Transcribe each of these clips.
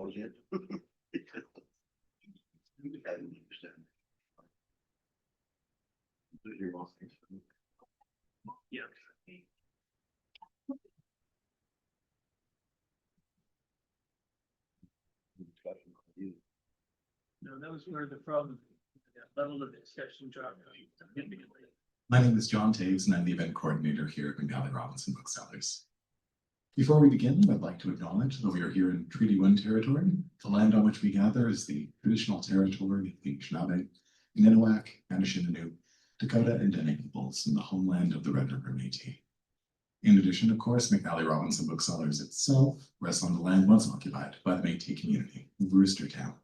was it? Yeah. No, that was where the problem, the level of discussion dropped significantly. My name is John Taves, and I'm the event coordinator here at McNally Robinson Booksellers. Before we begin, I'd like to acknowledge that we are here in Treaty 1 territory. The land on which we gather is the traditional territory of the Anishinaabe, Niniwak, Anishinaabe, Dakota, and Dene peoples in the homeland of the Red River Métis. In addition, of course, McNally Robinson Booksellers itself rests on the land once occupied by the Métis community of Roostertown.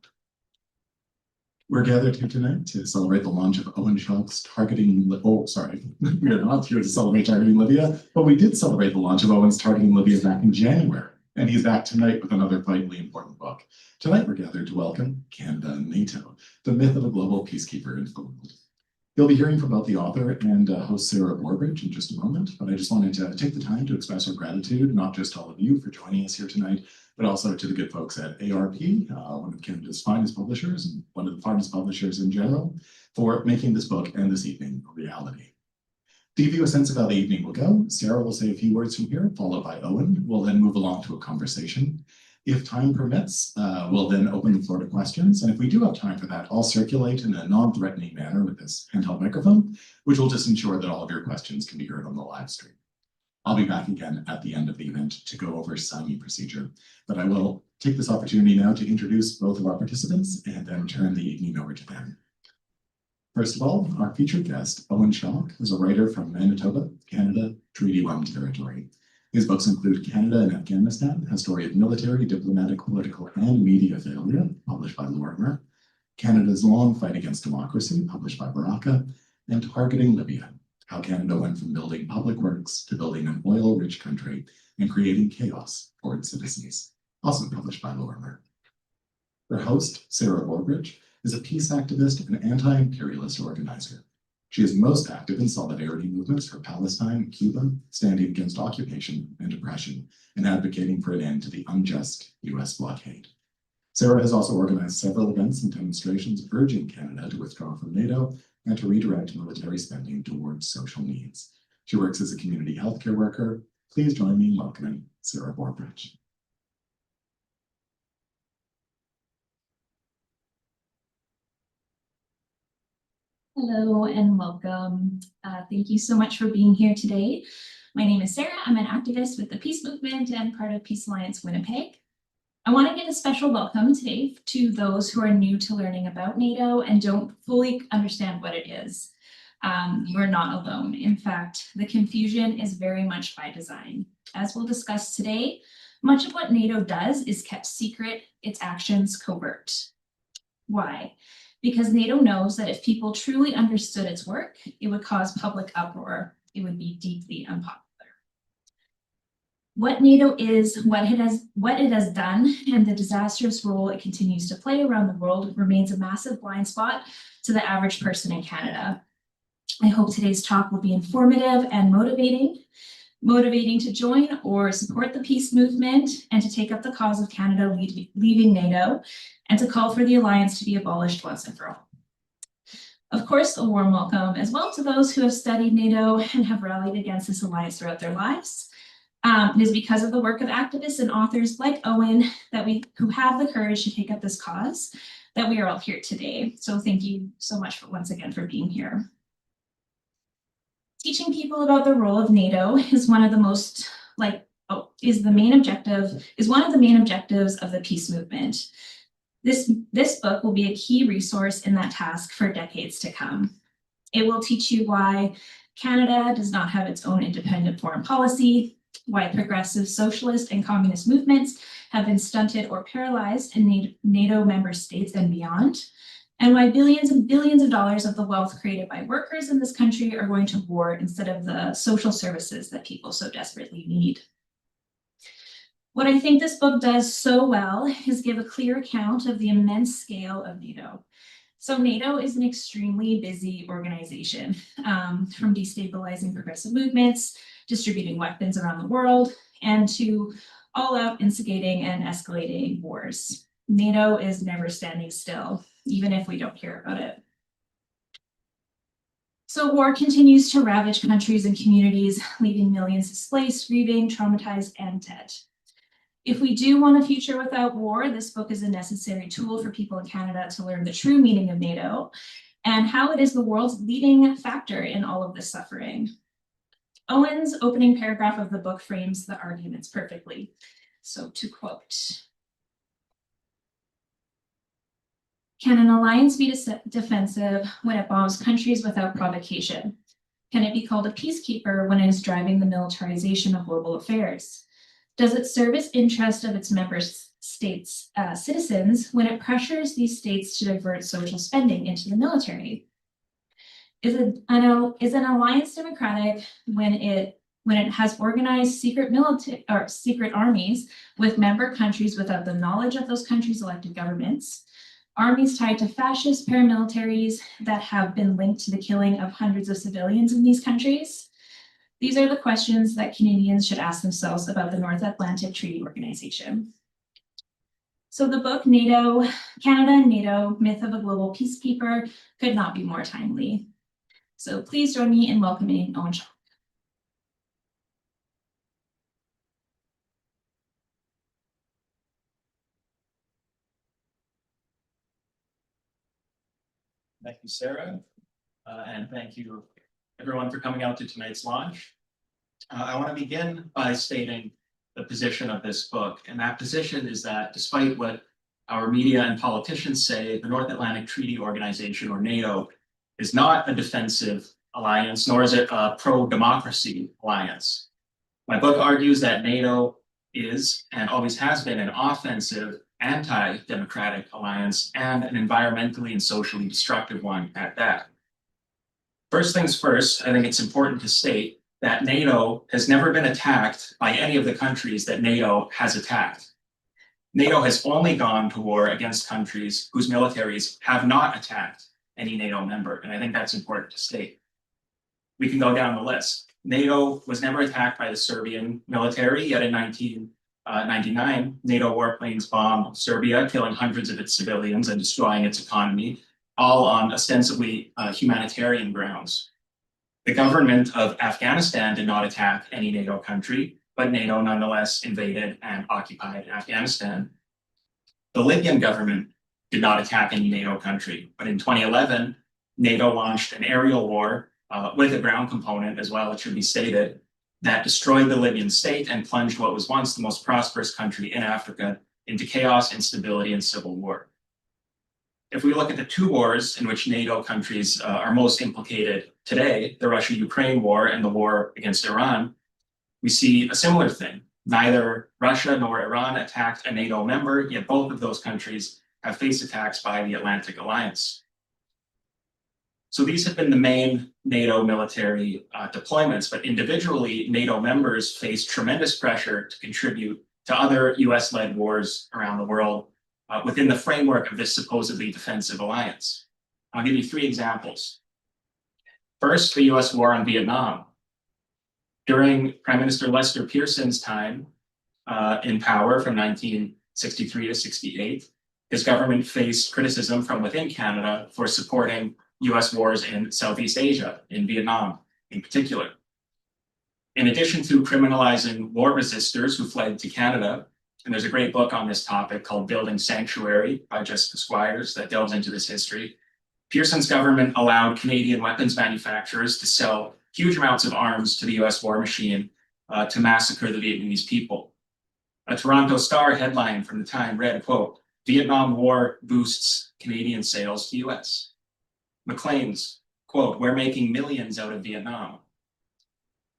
We're gathered here tonight to celebrate the launch of Owen Schalk's Targeting, we are not here to celebrate Targeting Libya, but we did celebrate the launch of Owen's Targeting Libya back in January, and he's back tonight with another vitally important book. Tonight, we're gathered to welcome Canada NATO, the myth of a global peacekeeper in the world. You'll be hearing from both the author and host Sarah Borbridge in just a moment, but I just wanted to take the time to express our gratitude, not just to all of you for joining us here tonight, but also to the good folks at ARP, one of Canada's finest publishers and one of the finest publishers in general, for making this book and this evening a reality. To give you a sense of how the evening will go, Sarah will say a few words from here, followed by Owen. We'll then move along to a conversation. If time permits, we'll then open the floor to questions. And if we do have time for that, I'll circulate in a non-threatening manner with this handheld microphone, which will just ensure that all of your questions can be heard on the live stream. I'll be back again at the end of the event to go over signing procedure, but I will take this opportunity now to introduce both of our participants and then turn the evening over to them. First of all, our featured guest, Owen Schalk, is a writer from Manitoba, Canada, Treaty 1 territory. His books include Canada and Afghanistan, a story of military, diplomatic, political, and media failure, published by Lorimer, Canada's long fight against democracy, published by Baraka, and Targeting Libya, how Canada went from building public works to building an oil-rich country and creating chaos for its citizens, also published by Lorimer. Her host, Sarah Borbridge, is a peace activist and anti-imperialist organizer. She is most active in solidarity movements for Palestine and Cuba, standing against occupation and oppression, and advocating for an end to the unjust US blockade. Sarah has also organized several events and demonstrations urging Canada to withdraw from NATO and to redirect military spending towards social needs. She works as a community healthcare worker. Please join me in welcoming Sarah Borbridge. Hello and welcome. Thank you so much for being here today. My name is Sarah. I'm an activist with the Peace Movement and part of Peace Alliance Winnipeg. I want to give a special welcome today to those who are new to learning about NATO and don't fully understand what it is. You're not alone. In fact, the confusion is very much by design. As we'll discuss today, much of what NATO does is kept secret, its actions covert. Why? Because NATO knows that if people truly understood its work, it would cause public uproar. It would be deeply unpopular. What NATO is, what it has done, and the disastrous role it continues to play around the world remains a massive blind spot to the average person in Canada. I hope today's talk will be informative and motivating to join or support the peace movement and to take up the cause of Canada leaving NATO and to call for the alliance to be abolished once and for all. Of course, a warm welcome as well to those who have studied NATO and have rallied against this alliance throughout their lives. It is because of the work of activists and authors like Owen who have the courage to take up this cause that we are all here today. So thank you so much once again for being here. Teaching people about the role of NATO is one of the main objectives of the peace movement. This book will be a key resource in that task for decades to come. It will teach you why Canada does not have its own independent foreign policy, why progressive socialist and communist movements have been stunted or paralyzed in NATO member states and beyond, and why billions and billions of dollars of the wealth created by workers in this country are going to war instead of the social services that people so desperately need. What I think this book does so well is give a clear account of the immense scale of NATO. So NATO is an extremely busy organization, from destabilizing progressive movements, distributing weapons around the world, and to all-out instigating and escalating wars. NATO is never standing still, even if we don't hear about it. So war continues to ravage countries and communities, leaving millions displaced, grieving, traumatized, and dead. If we do want a future without war, this book is a necessary tool for people in Canada to learn the true meaning of NATO and how it is the world's leading factor in all of this suffering. Owen's opening paragraph of the book frames the arguments perfectly. So to quote, "Can an alliance be defensive when it bombs countries without provocation? Can it be called a peacekeeper when it is driving the militarization of global affairs? Does it service interest of its member states' citizens when it pressures these states to divert social spending into the military? Is an alliance democratic when it has organized secret military or secret armies with member countries without the knowledge of those countries' elected governments? Armies tied to fascist paramilitaries that have been linked to the killing of hundreds of civilians in these countries? These are the questions that Canadians should ask themselves about the North Atlantic Treaty Organization." So the book Canada and NATO, Myth of a Global Peacekeeper could not be more timely. So please join me in welcoming Owen Schalk. Thank you, Sarah, and thank you everyone for coming out to tonight's launch. I want to begin by stating the position of this book, and that position is that despite what our media and politicians say, the North Atlantic Treaty Organization, or NATO, is not a defensive alliance, nor is it a pro-democracy alliance. My book argues that NATO is and always has been an offensive, anti-democratic alliance and an environmentally and socially destructive one at that. First things first, I think it's important to state that NATO has never been attacked by any of the countries that NATO has attacked. NATO has only gone to war against countries whose militaries have not attacked any NATO member, and I think that's important to state. We can go down the list. NATO was never attacked by the Serbian military, yet in 1999, NATO warplanes bombed Serbia, killing hundreds of its civilians and destroying its economy, all on ostensibly humanitarian grounds. The government of Afghanistan did not attack any NATO country, but NATO nonetheless invaded and occupied Afghanistan. The Libyan government did not attack any NATO country, but in 2011, NATO launched an aerial war with a ground component as well, it should be stated, that destroyed the Libyan state and plunged what was once the most prosperous country in Africa into chaos, instability, and civil war. If we look at the two wars in which NATO countries are most implicated today, the Russia-Ukraine war and the war against Iran, we see a similar thing. Neither Russia nor Iran attacked a NATO member, yet both of those countries have faced attacks by the Atlantic Alliance. So these have been the main NATO military deployments, but individually, NATO members face tremendous pressure to contribute to other US-led wars around the world within the framework of this supposedly defensive alliance. I'll give you three examples. First, the US war on Vietnam. During Prime Minister Lester Pearson's time in power from 1963 to 68, his government faced criticism from within Canada for supporting US wars in Southeast Asia, in Vietnam in particular. In addition to criminalizing war resistors who fled to Canada, and there's a great book on this topic called Building Sanctuary by Jessica Squires that delves into this history, Pearson's government allowed Canadian weapons manufacturers to sell huge amounts of arms to the US war machine to massacre the Vietnamese people. A Toronto Star headline from the time read, quote, "Vietnam War boosts Canadian sales to US." Maclean's, quote, "We're making millions out of Vietnam."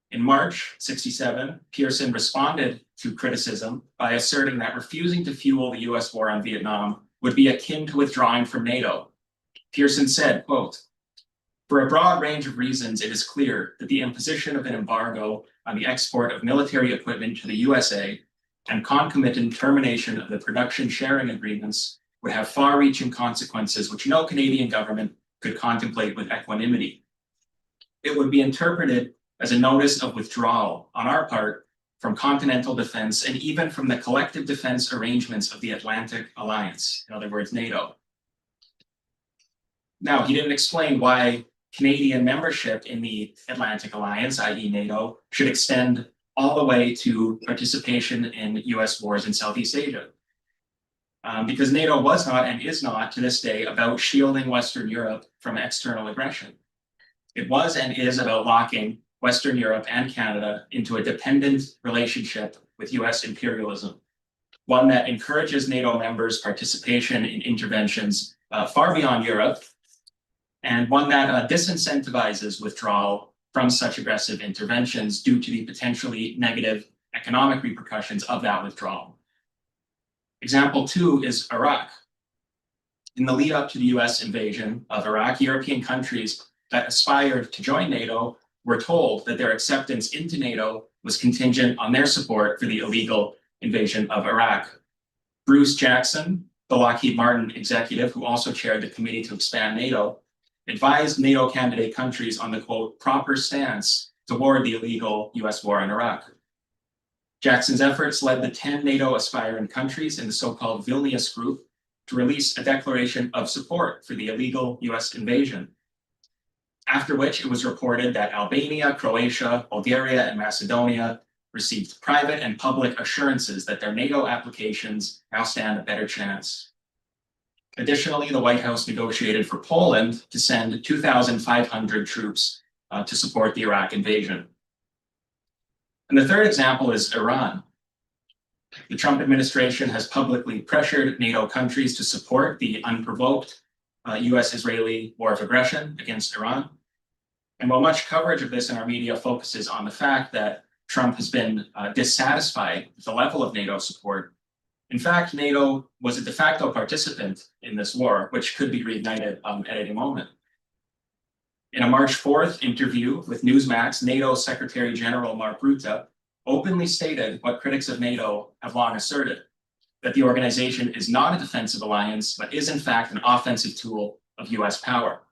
In March '67, Pearson responded to criticism by asserting that refusing to fuel the US war on Vietnam would be akin to withdrawing from NATO. Pearson said, quote, "For a broad range of reasons, it is clear that the imposition of an embargo on the export of military equipment to the USA and concomitant termination of the production sharing agreements would have far-reaching consequences which no Canadian government could contemplate with equanimity. It would be interpreted as a notice of withdrawal on our part from continental defense, and even from the collective defense arrangements of the Atlantic Alliance, in other words, NATO. Now, he didn't explain why Canadian membership in the Atlantic Alliance, i.e. NATO, should extend all the way to participation in US wars in Southeast Asia. Because NATO was not and is not, to this day, about shielding Western Europe from external aggression. It was and is about locking Western Europe and Canada into a dependent relationship with US imperialism, one that encourages NATO members' participation in interventions far beyond Europe, and one that disincentivizes withdrawal from such aggressive interventions due to the potentially negative economic repercussions of that withdrawal. Example 2 is Iraq. In the lead up to the US invasion of Iraq, European countries that aspired to join NATO were told that their acceptance into NATO was contingent on their support for the illegal invasion of Iraq. Bruce Jackson, the Lockheed Martin executive who also chaired the committee to expand NATO, advised NATO candidate countries on the, quote, proper stance toward the illegal US war in Iraq. Jackson's efforts led the 10 NATO aspiring countries in the so-called Vilnius Group to release a declaration of support for the illegal US invasion. After which it was reported that Albania, Croatia, Bulgaria, and Macedonia received private and public assurances that their NATO applications now stand a better chance. Additionally, the White House negotiated for Poland to send 2,500 troops to support the Iraq invasion. And the third example is Iran. The Trump administration has publicly pressured NATO countries to support the unprovoked US-Israeli war of aggression against Iran. And while much coverage of this in our media focuses on the fact that Trump has been dissatisfied with the level of NATO support, in fact, NATO was a de facto participant in this war, which could be reignited at any moment. In a March 4th interview with Newsmax, NATO Secretary General Mark Rutte openly stated what critics of NATO have long asserted, that the organization is not a defensive alliance, but is in fact an offensive tool of US power.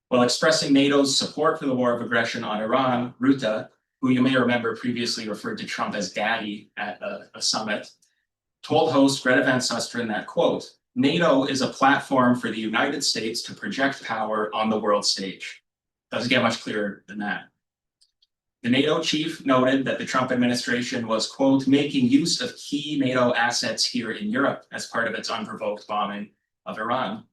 While expressing NATO's support for the war of aggression on Iran, Rutte, who you may remember previously referred to Trump as daddy at a summit, told host Greta Van Susteren that, quote, NATO is a platform for the United States to project power on the world stage. Doesn't get much clearer than that. The NATO chief noted that the Trump administration was, quote, making use of key NATO assets here in Europe as part of its unprovoked bombing of Iran,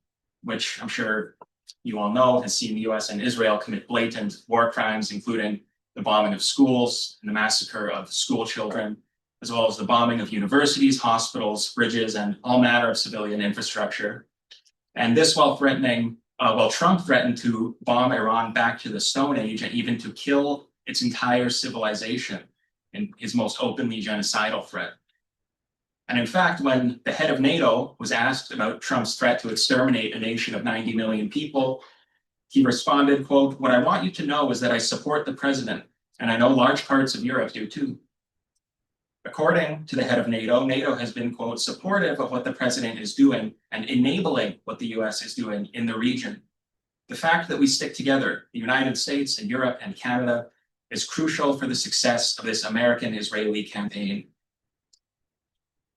which I'm sure you all know has seen the US and Israel commit blatant war crimes, including the bombing of schools and the massacre of school children, as well as the bombing of universities, hospitals, bridges, and all manner of civilian infrastructure. And this while Trump threatened to bomb Iran back to the Stone Age and even to kill its entire civilization in his most openly genocidal threat. And in fact, when the head of NATO was asked about Trump's threat to exterminate a nation of 90 million people, he responded, quote, what I want you to know is that I support the president, and I know large parts of Europe do too. According to the head of NATO, NATO has been, quote, supportive of what the president is doing and enabling what the US is doing in the region. The fact that we stick together, the United States and Europe and Canada, is crucial for the success of this American-Israeli campaign.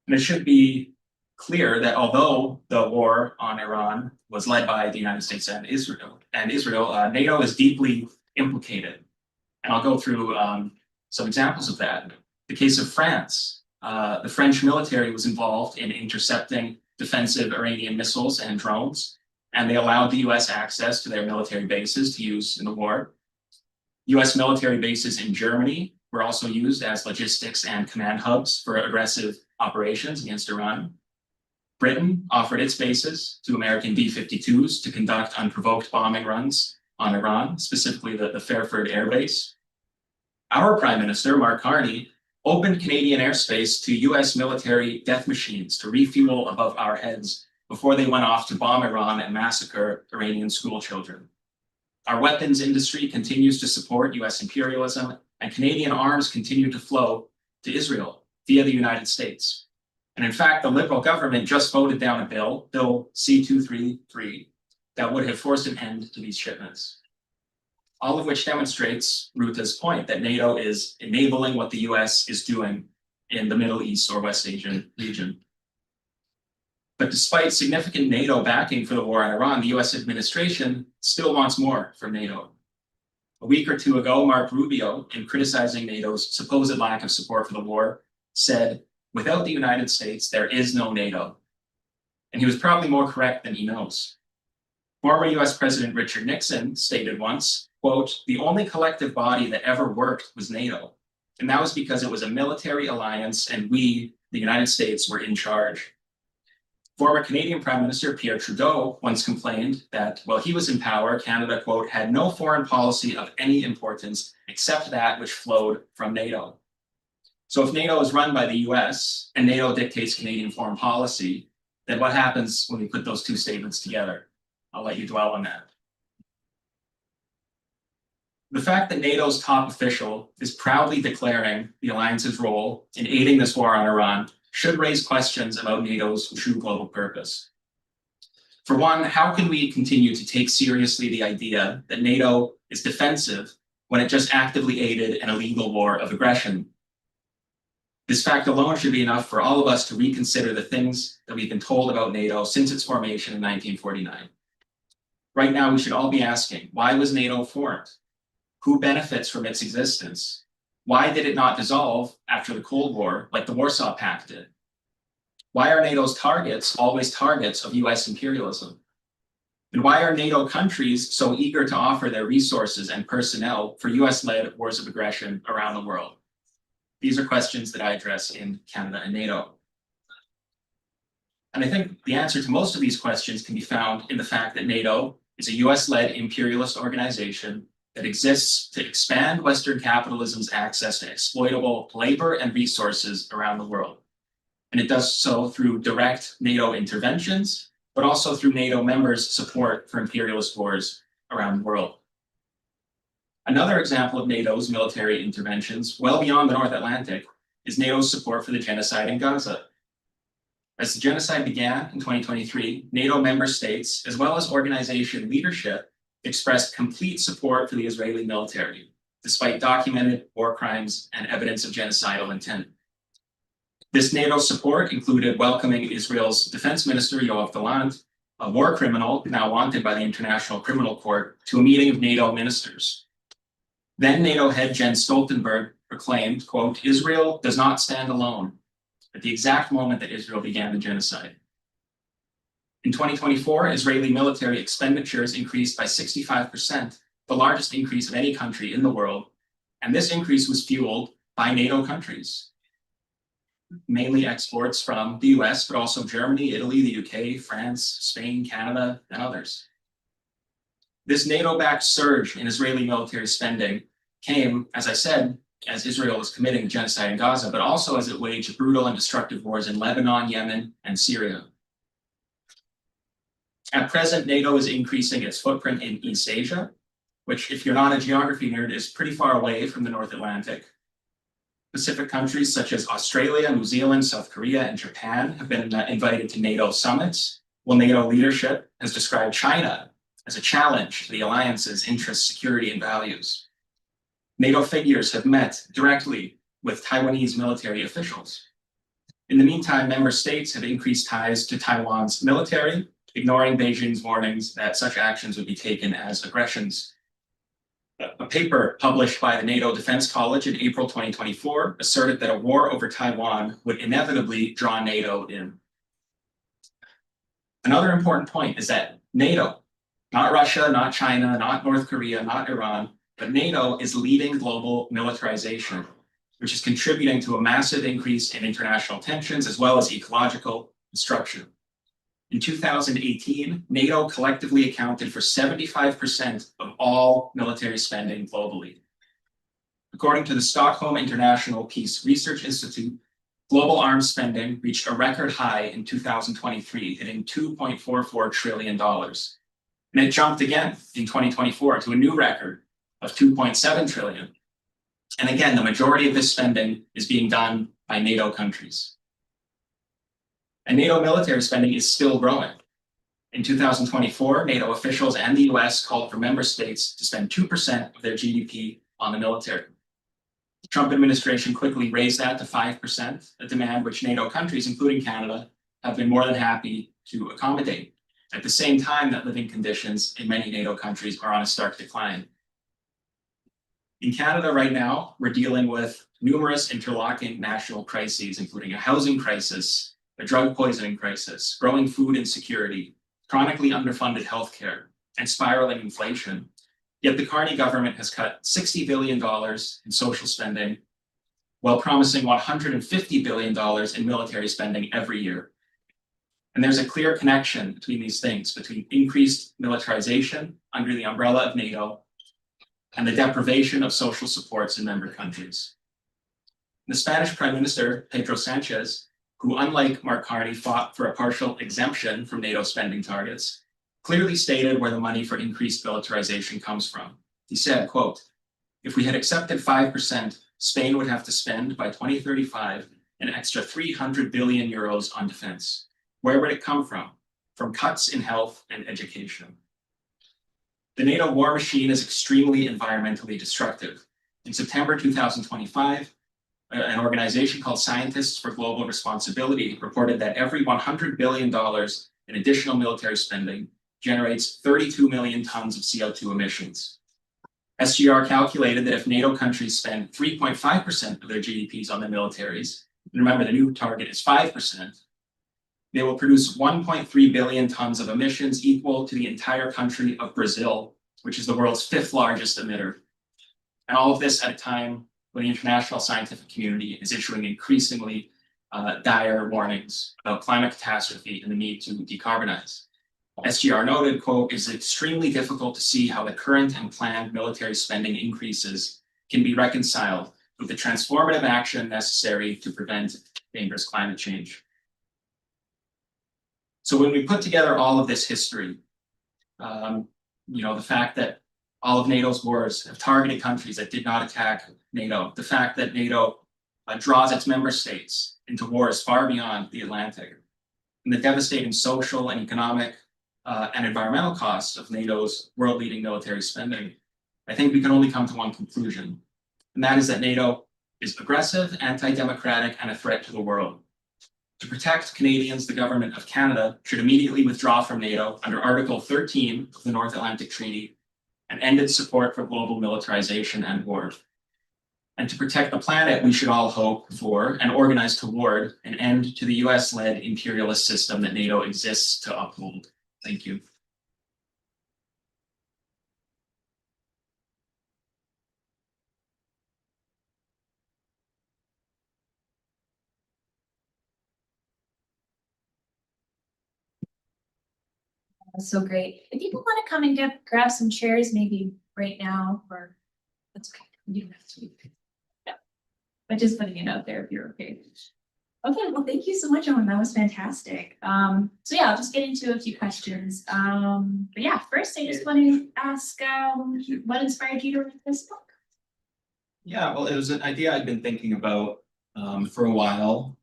And it should be clear that although the war on Iran was led by the United States and Israel, NATO is deeply implicated. And I'll go through some examples of that. The case of France, the French military was involved in intercepting defensive Iranian missiles and drones, and they allowed the US access to their military bases to use in the war. US military bases in Germany were also used as logistics and command hubs for aggressive operations against Iran. Britain offered its bases to American B-52s to conduct unprovoked bombing runs on Iran, specifically the Fairford Air Base. Our Prime Minister, Mark Carney, opened Canadian airspace to US military death machines to refuel above our heads before they went off to bomb Iran and massacre Iranian school children. Our weapons industry continues to support US imperialism, and Canadian arms continue to flow to Israel via the United States. And in fact, the Liberal government just voted down a bill, Bill C-233, that would have forced an end to these shipments. all of which demonstrates Ruta's point that NATO is enabling what the US is doing in the Middle East or West Asian region. But despite significant NATO backing for the war in Iran, the US administration still wants more from NATO. A week or two ago, Mark Rubio, in criticizing NATO's supposed lack of support for the war, said, "Without the United States, there is no NATO." And he was probably more correct than he knows. Former US President Richard Nixon stated once, quote, "The only collective body that ever worked was NATO. And that was because it was a military alliance and we, the United States, were in charge." Former Canadian Prime Minister Pierre Trudeau once complained that while he was in power, Canada, quote, "had no foreign policy of any importance except that which flowed from NATO." So if NATO is run by the US and NATO dictates Canadian foreign policy, then what happens when we put those two statements together? I'll let you dwell on that. The fact that NATO's top official is proudly declaring the alliance's role in aiding this war on Iran should raise questions about NATO's true global purpose. For one, how can we continue to take seriously the idea that NATO is defensive when it just actively aided an illegal war of aggression? This fact alone should be enough for all of us to reconsider the things that we've been told about NATO since its formation in 1949. Right now, we should all be asking, why was NATO formed? Who benefits from its existence? Why did it not dissolve after the Cold War like the Warsaw Pact did? Why are NATO's targets always targets of US imperialism? And why are NATO countries so eager to offer their resources and personnel for US-led wars of aggression around the world? These are questions that I address in Canada and NATO. And I think the answer to most of these questions can be found in the fact that NATO is a US-led imperialist organization that exists to expand Western capitalism's access to exploitable labor and resources around the world. And it does so through direct NATO interventions, but also through NATO members' support for imperialist wars around the world. Another example of NATO's military interventions, well beyond the North Atlantic, is NATO's support for the genocide in Gaza. As the genocide began in 2023, NATO member states, as well as organization leadership, expressed complete support for the Israeli military, despite documented war crimes and evidence of genocidal intent. This NATO support included welcoming Israel's Defense Minister Yoav Gallant, a war criminal now wanted by the International Criminal Court, to a meeting of NATO ministers. Then NATO head Jens Stoltenberg proclaimed, quote, "Israel does not stand alone," at the exact moment that Israel began the genocide. In 2024, Israeli military expenditures increased by 65%, the largest increase of any country in the world, and this increase was fueled by NATO countries, mainly exports from the US, but also Germany, Italy, the UK, France, Spain, Canada, and others. This NATO-backed surge in Israeli military spending came, as I said, as Israel was committing genocide in Gaza, but also as it waged brutal and destructive wars in Lebanon, Yemen, and Syria. At present, NATO is increasing its footprint in East Asia, which, if you're not a geography nerd, is pretty far away from the North Atlantic. Pacific countries such as Australia, New Zealand, South Korea, and Japan have been invited to NATO summits, while NATO leadership has described China as a challenge to the alliance's interests, security, and values. NATO figures have met directly with Taiwanese military officials. In the meantime, member states have increased ties to Taiwan's military, ignoring Beijing's warnings that such actions would be taken as aggressions. A paper published by the NATO Defense College in April 2024 asserted that a war over Taiwan would inevitably draw NATO in. Another important point is that NATO, not Russia, not China, not North Korea, not Iran, but NATO is leading global militarization, which is contributing to a massive increase in international tensions as well as ecological destruction. In 2018, NATO collectively accounted for 75% of all military spending globally. According to the Stockholm International Peace Research Institute, global arms spending reached a record high in 2023, hitting $2.44 trillion. And it jumped again in 2024 to a new record of $2.7 trillion. And again, the majority of this spending is being done by NATO countries. And NATO military spending is still growing. In 2024, NATO officials and the US called for member states to spend 2% of their GDP on the military. The Trump administration quickly raised that to 5%, a demand which NATO countries, including Canada, have been more than happy to accommodate. At the same time that living conditions in many NATO countries are on a stark decline. In Canada right now, we're dealing with numerous interlocking national crises, including a housing crisis, a drug poisoning crisis, growing food insecurity, chronically underfunded healthcare, and spiraling inflation. Yet the Carney government has cut $60 billion in social spending, while promising $150 billion in military spending every year. And there's a clear connection between these things, between increased militarization under the umbrella of NATO and the deprivation of social supports in member countries. The Spanish Prime Minister, Pedro Sanchez, who unlike Mark Carney fought for a partial exemption from NATO spending targets, clearly stated where the money for increased militarization comes from. He said, quote, "If we had accepted 5%, Spain would have to spend by 2035 an extra 300 billion euros on defense. Where would it come from? From cuts in health and education." The NATO war machine is extremely environmentally destructive. In September 2025, an organization called Scientists for Global Responsibility reported that every $100 billion in additional military spending generates 32 million tons of CO2 emissions. SGR calculated that if NATO countries spend 3.5% of their GDPs on their militaries, and remember the new target is 5%, they will produce 1.3 billion tons of emissions equal to the entire country of Brazil, which is the world's 5th largest emitter. And all of this at a time when the international scientific community is issuing increasingly dire warnings about climate catastrophe and the need to decarbonize. SGR noted, quote, "It's extremely difficult to see how the current and planned military spending increases can be reconciled with the transformative action necessary to prevent dangerous climate change." So when we put together all of this history, the fact that all of NATO's wars have targeted countries that did not attack NATO, the fact that NATO draws its member states into wars far beyond the Atlantic, and the devastating social and economic and environmental costs of NATO's world-leading military spending, I think we can only come to one conclusion, and that is that NATO is aggressive, anti-democratic, and a threat to the world. To protect Canadians, the government of Canada should immediately withdraw from NATO under Article 13 of the North Atlantic Treaty and end its support for global militarization and war. And to protect the planet, we should all hope for and organize toward an end to the US-led imperialist system that NATO exists to uphold. Thank you. So great. If people want to come and grab some chairs, maybe right now, or that's okay. You don't have to. Yeah. But just putting it out there if you're okay. Okay, well, thank you so much, Owen. That was fantastic. So yeah, I'll just get into a few questions. But yeah, first I just want to ask what inspired you to write this book? Yeah, well, it was an idea I'd been thinking about for a while.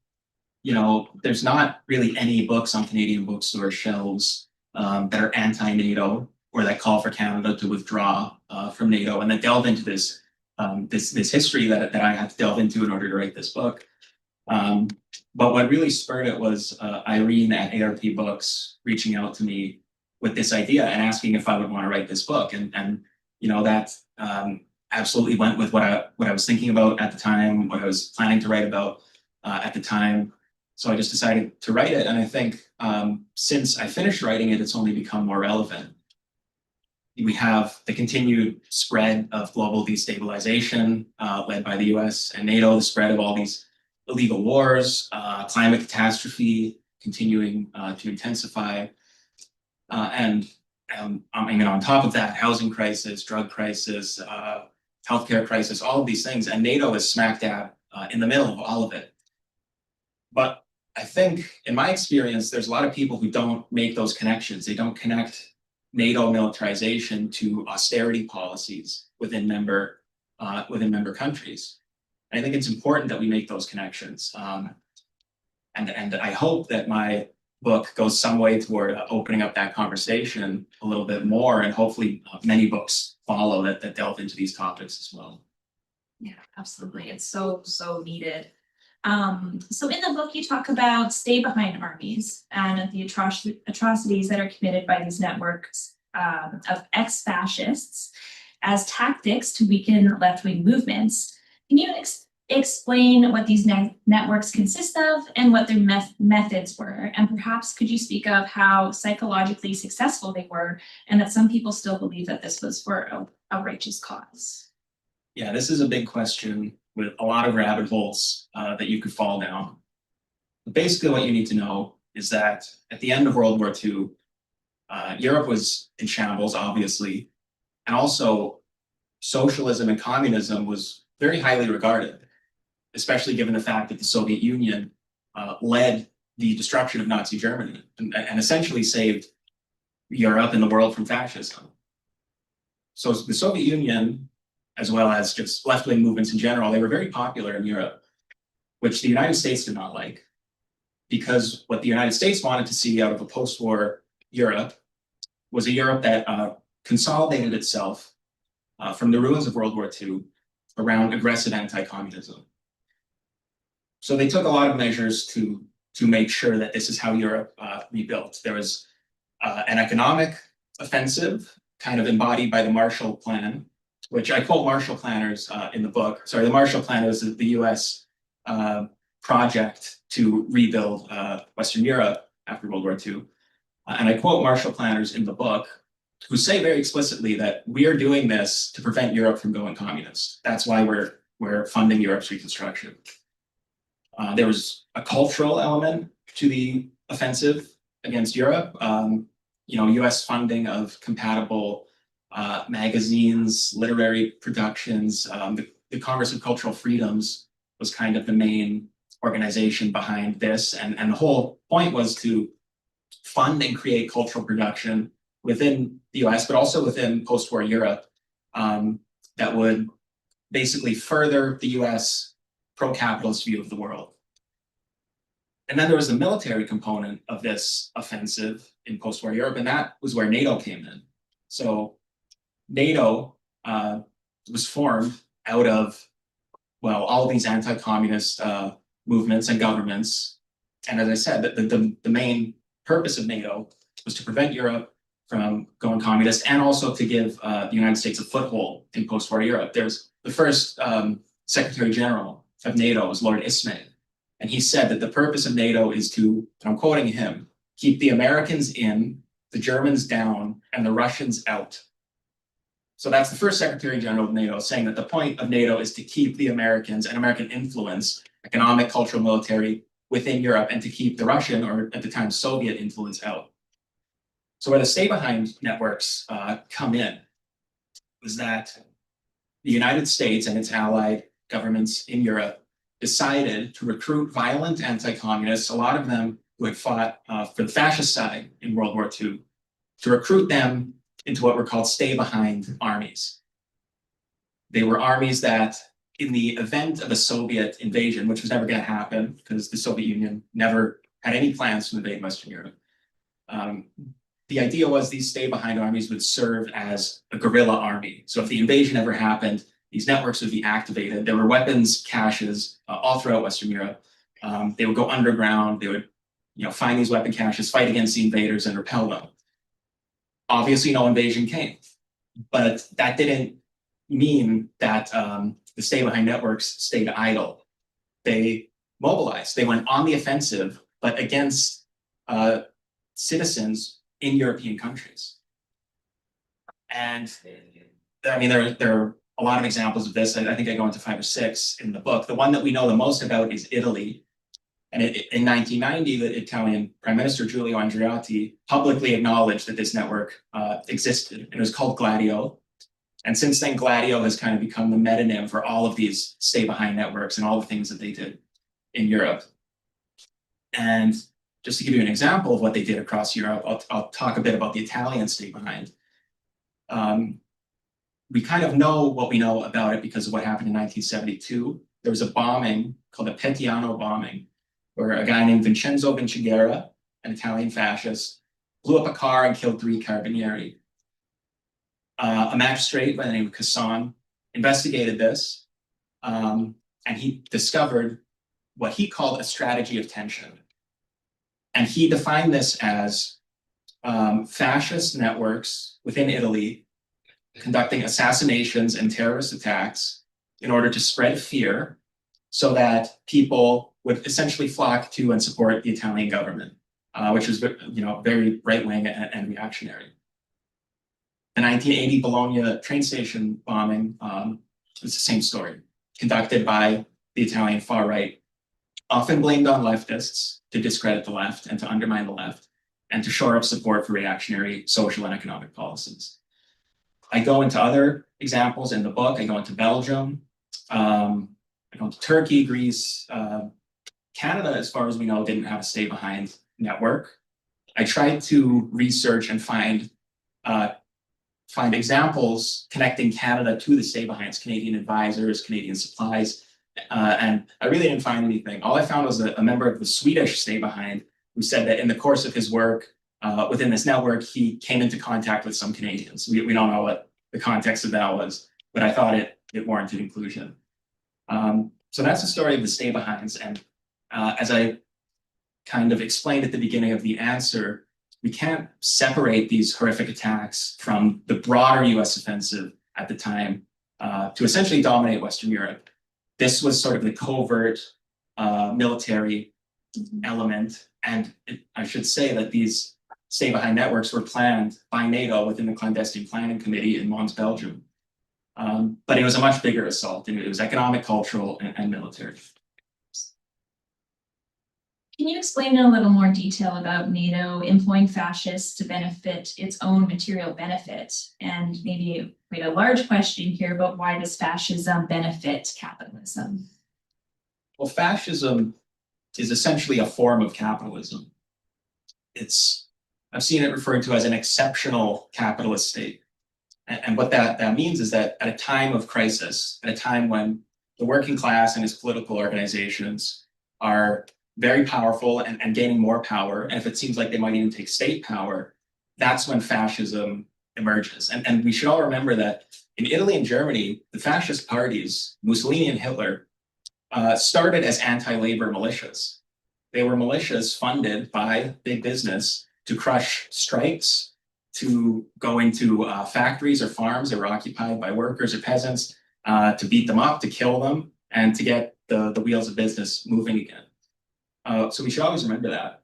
There's not really any books on Canadian bookstore shelves that are anti-NATO or that call for Canada to withdraw from NATO and that delve into this history that I had to delve into in order to write this book. But what really spurred it was Irene at ARP Books reaching out to me with this idea and asking if I would want to write this book. And that absolutely went with what I was thinking about at the time, what I was planning to write about at the time. So I just decided to write it. And I think since I finished writing it, it's only become more relevant. We have the continued spread of global destabilization led by the US and NATO, the spread of all these illegal wars, climate catastrophe continuing to intensify. And on top of that, housing crisis, drug crisis, healthcare crisis, all of these things. And NATO is smack dab in the middle of all of it. But I think, in my experience, there's a lot of people who don't make those connections. They don't connect NATO militarization to austerity policies within member countries. And I think it's important that we make those connections. And I hope that my book goes some way toward opening up that conversation a little bit more, and hopefully many books follow that delve into these topics as well. Yeah, absolutely. It's so needed. So in the book, you talk about stay behind armies and the atrocities that are committed by these networks of ex-fascists as tactics to weaken left-wing movements. Can you explain what these networks consist of and what their methods were? And perhaps could you speak of how psychologically successful they were, and that some people still believe that this was for a righteous cause? Yeah, this is a big question with a lot of rabbit holes that you could fall down. But basically, what you need to know is that at the end of World War II, Europe was in shambles, obviously, and also socialism and communism was very highly regarded, especially given the fact that the Soviet Union led the destruction of Nazi Germany and essentially saved Europe and the world from fascism. So the Soviet Union, as well as just left-wing movements in general, they were very popular in Europe, which the United States did not like. Because what the United States wanted to see out of a post-war Europe was a Europe that consolidated itself from the ruins of World War II around aggressive anti-communism. So they took a lot of measures to make sure that this is how Europe rebuilt. There was an economic offensive, kind of embodied by the Marshall Plan, which I quote Marshall Planners in the book. Sorry, the Marshall Plan was the US project to rebuild Western Europe after World War II. And I quote Marshall Planners in the book, who say very explicitly that we are doing this to prevent Europe from going communist. That's why we're funding Europe's reconstruction. There was a cultural element to the offensive against Europe. US funding of compatible magazines, literary productions. The Congress of Cultural Freedoms was kind of the main organization behind this. And the whole point was to fund and create cultural production within the US, but also within post-war Europe, that would basically further the US pro-capitalist view of the world. And then there was the military component of this offensive in post-war Europe, and that was where NATO came in. So NATO was formed out of, well, all of these anti-communist movements and governments. And as I said, the main purpose of NATO was to prevent Europe from going communist, and also to give the United States a foothold in post-war Europe. There's the first Secretary General of NATO was Lord Ismay, and he said that the purpose of NATO is to, and I'm quoting him, keep the Americans in, the Germans down, and the Russians out. So that's the first Secretary General of NATO saying that the point of NATO is to keep the Americans and American influence, economic, cultural, military, within Europe, and to keep the Russian, or at the time Soviet, influence out. So where the stay-behind networks come in was that the United States and its allied governments in Europe decided to recruit violent anti-communists, a lot of them who had fought for the fascist side in World War II, to recruit them into what were called stay-behind armies. They were armies that, in the event of a Soviet invasion, which was never going to happen because the Soviet Union never had any plans to invade Western Europe, the idea was these stay-behind armies would serve as a guerrilla army. So if the invasion ever happened, these networks would be activated. There were weapons caches all throughout Western Europe. They would go underground. They would, find these weapon caches, fight against the invaders, and repel them. Obviously, no invasion came, but that didn't mean that the stay-behind networks stayed idle. They mobilized. They went on the offensive, but against citizens in European countries. And I mean, there are a lot of examples of this. I think I go into 5 or 6 in the book. The one that we know the most about is Italy. And in 1990, the Italian Prime Minister Giulio Andreotti publicly acknowledged that this network existed. And it was called Gladio. And since then, Gladio has kind of become the metonym for all of these stay-behind networks and all the things that they did in Europe. And just to give you an example of what they did across Europe, I'll talk a bit about the Italian stay-behind. We kind of know what we know about it because of what happened in 1972. There was a bombing called the Petiano bombing, where a guy named Vincenzo Vinciguerra an Italian fascist, blew up a car and killed 3 carabinieri. A magistrate by the name of Casson investigated this, and he discovered what he called a strategy of tension. And he defined this as fascist networks within Italy conducting assassinations and terrorist attacks in order to spread fear so that people would essentially flock to and support the Italian government, which was very right-wing and reactionary. The 1980 Bologna train station bombing was the same story, conducted by the Italian far right, often blamed on leftists to discredit the left and to undermine the left and to shore up support for reactionary social and economic policies. I go into other examples in the book. I go into Belgium, I go into Turkey, Greece. Canada, as far as we know, didn't have a stay behind network. I tried to research and find examples connecting Canada to the stay behinds, Canadian advisors, Canadian supplies, and I really didn't find anything. All I found was a member of the Swedish stay behind who said that in the course of his work within this network, he came into contact with some Canadians. We don't know what the context of that was, but I thought it warranted inclusion. So that's the story of the stay behinds. And as I kind of explained at the beginning of the answer, we can't separate these horrific attacks from the broader US offensive at the time to essentially dominate Western Europe. This was sort of the covert military element. And I should say that these stay-behind networks were planned by NATO within the clandestine planning committee in Mons, Belgium. But it was a much bigger assault, and it was economic, cultural, and military. Can you explain in a little more detail about NATO employing fascists to benefit its own material benefit? And maybe quite a large question here, but why does fascism benefit capitalism? Well, fascism is essentially a form of capitalism. I've seen it referred to as an exceptional capitalist state. And what that means is that at a time of crisis, at a time when the working class and its political organizations are very powerful and gaining more power, and if it seems like they might even take state power, that's when fascism emerges. And we should all remember that in Italy and Germany, the fascist parties, Mussolini and Hitler, started as anti-labor militias. They were militias funded by big business to crush strikes, to go into factories or farms that were occupied by workers or peasants, to beat them up, to kill them, and to get the wheels of business moving again. So we should always remember that.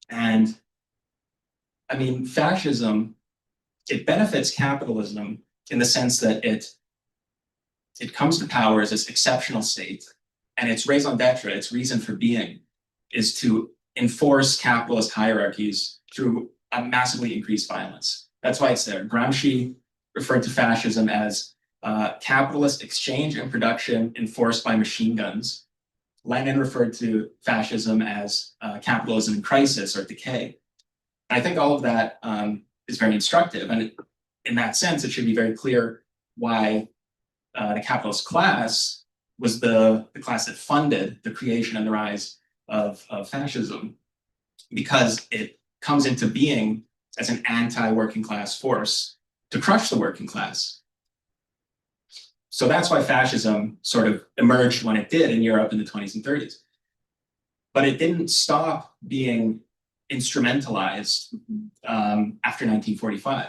And I mean, fascism, it benefits capitalism in the sense that it comes to power as this exceptional state, and its raison d'etre, its reason for being, is to enforce capitalist hierarchies through a massively increased violence. That's why it's there. Gramsci referred to fascism as capitalist exchange and production enforced by machine guns. Lenin referred to fascism as capitalism in crisis or decay. I think all of that is very instructive. And in that sense, it should be very clear why the capitalist class was the class that funded the creation and the rise of fascism, because it comes into being as an anti-working class force to crush the working class. So that's why fascism sort of emerged when it did in Europe in the 20s and 30s. But it didn't stop being instrumentalized after 1945.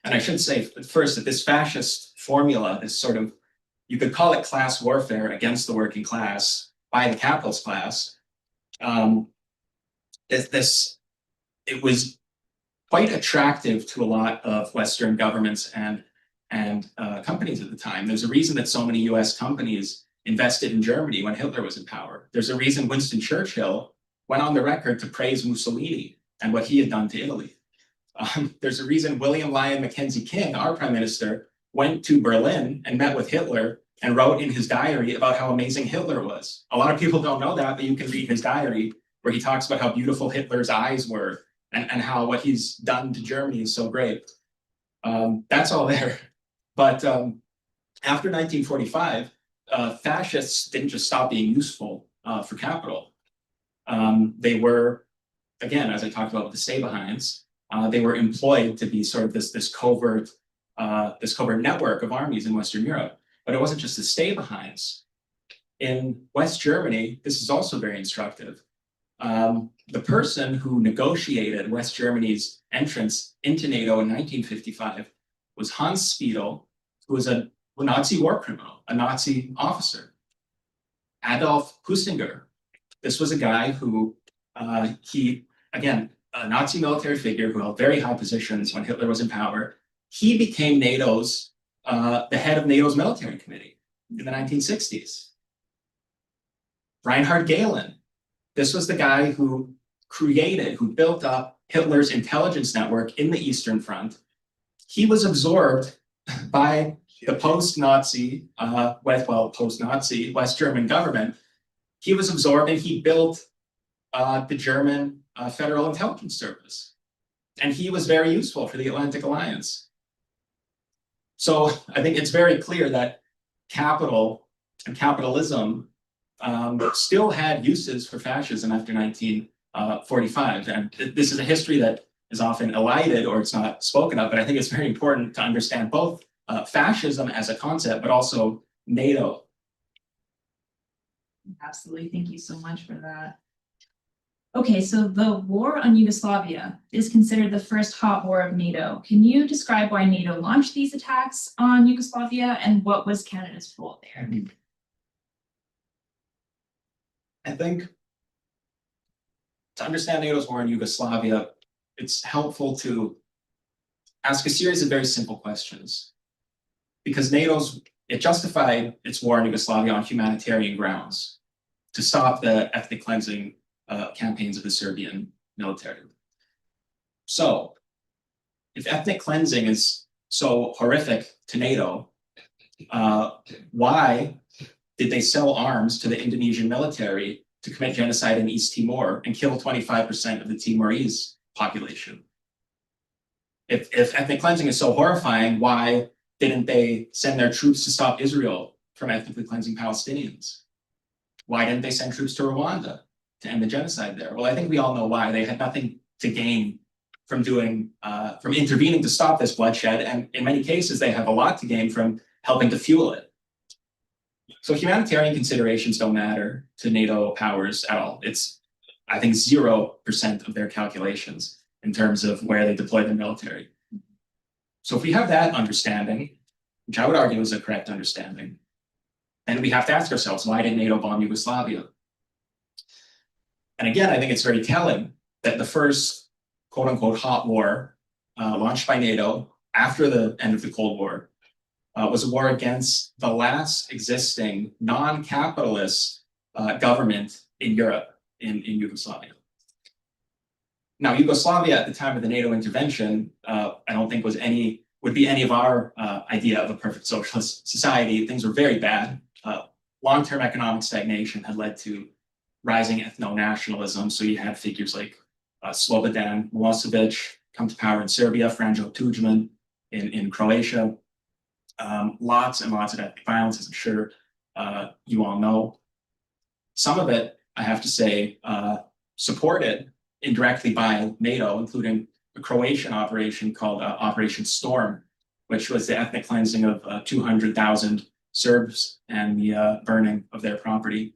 And I should say first that this fascist formula, this sort of, you could call it class warfare against the working class by the capitalist class, it was quite attractive to a lot of Western governments and companies at the time. There's a reason that so many US companies invested in Germany when Hitler was in power. There's a reason Winston Churchill went on the record to praise Mussolini and what he had done to Italy. There's a reason William Lyon Mackenzie King, our prime minister, went to Berlin and met with Hitler and wrote in his diary about how amazing Hitler was. A lot of people don't know that, but you can read his diary where he talks about how beautiful Hitler's eyes were and how what he's done to Germany is so great. That's all there. But after 1945, fascists didn't just stop being useful for capital. They were again, as I talked about with the stay-behinds, they were employed to be sort of this covert network of armies in Western Europe. But it wasn't just the stay-behinds. In West Germany, this is also very instructive. The person who negotiated West Germany's entrance into NATO in 1955 was Hans Speidel, who was a Nazi war criminal, a Nazi officer. Adolf Husinger, this was a guy who, again, a Nazi military figure who held very high positions when Hitler was in power. He became the head of NATO's military committee in the 1960s. Reinhard Gehlen, this was the guy who built up Hitler's intelligence network in the Eastern Front. He was absorbed by the post-Nazi West German government. He was absorbed and he built the German Federal Intelligence Service. And he was very useful for the Atlantic Alliance. So I think it's very clear that capital and capitalism still had uses for fascism after 1945. And this is a history that is often elided or it's not spoken of, but I think it's very important to understand both fascism as a concept, but also NATO. Absolutely. Thank you so much for that. Okay, so the war on Yugoslavia is considered the first hot war of NATO. Can you describe why NATO launched these attacks on Yugoslavia and what was Canada's role there? I think to understand NATO's war in Yugoslavia, it's helpful to ask a series of very simple questions. Because it justified its war in Yugoslavia on humanitarian grounds to stop the ethnic cleansing campaigns of the Serbian military. So, if ethnic cleansing is so horrific to NATO, why did they sell arms to the Indonesian military to commit genocide in East Timor and kill 25% of the Timorese population? If ethnic cleansing is so horrifying, why didn't they send their troops to stop Israel from ethnically cleansing Palestinians? Why didn't they send troops to Rwanda to end the genocide there? Well, I think we all know why. They had nothing to gain from intervening to stop this bloodshed, and in many cases, they have a lot to gain from helping to fuel it. So humanitarian considerations don't matter to NATO powers at all. It's, I think, 0% of their calculations in terms of where they deploy their military. So if we have that understanding, which I would argue is a correct understanding, then we have to ask ourselves, why did NATO bomb Yugoslavia? And again, I think it's very telling that the first quote unquote hot war launched by NATO after the end of the Cold War was a war against the last existing non-capitalist government in Europe, in Yugoslavia. Now, Yugoslavia at the time of the NATO intervention, I don't think would be any of our idea of a perfect socialist society. Things were very bad. Long-term economic stagnation had led to rising ethno-nationalism. So you had figures like Slobodan Milosevic come to power in Serbia, Franjo Tudjman in Croatia. Lots and lots of ethnic violence, as I'm sure you all know. Some of it, I have to say, supported indirectly by NATO, including a Croatian operation called Operation Storm, which was the ethnic cleansing of 200,000 Serbs and the burning of their property.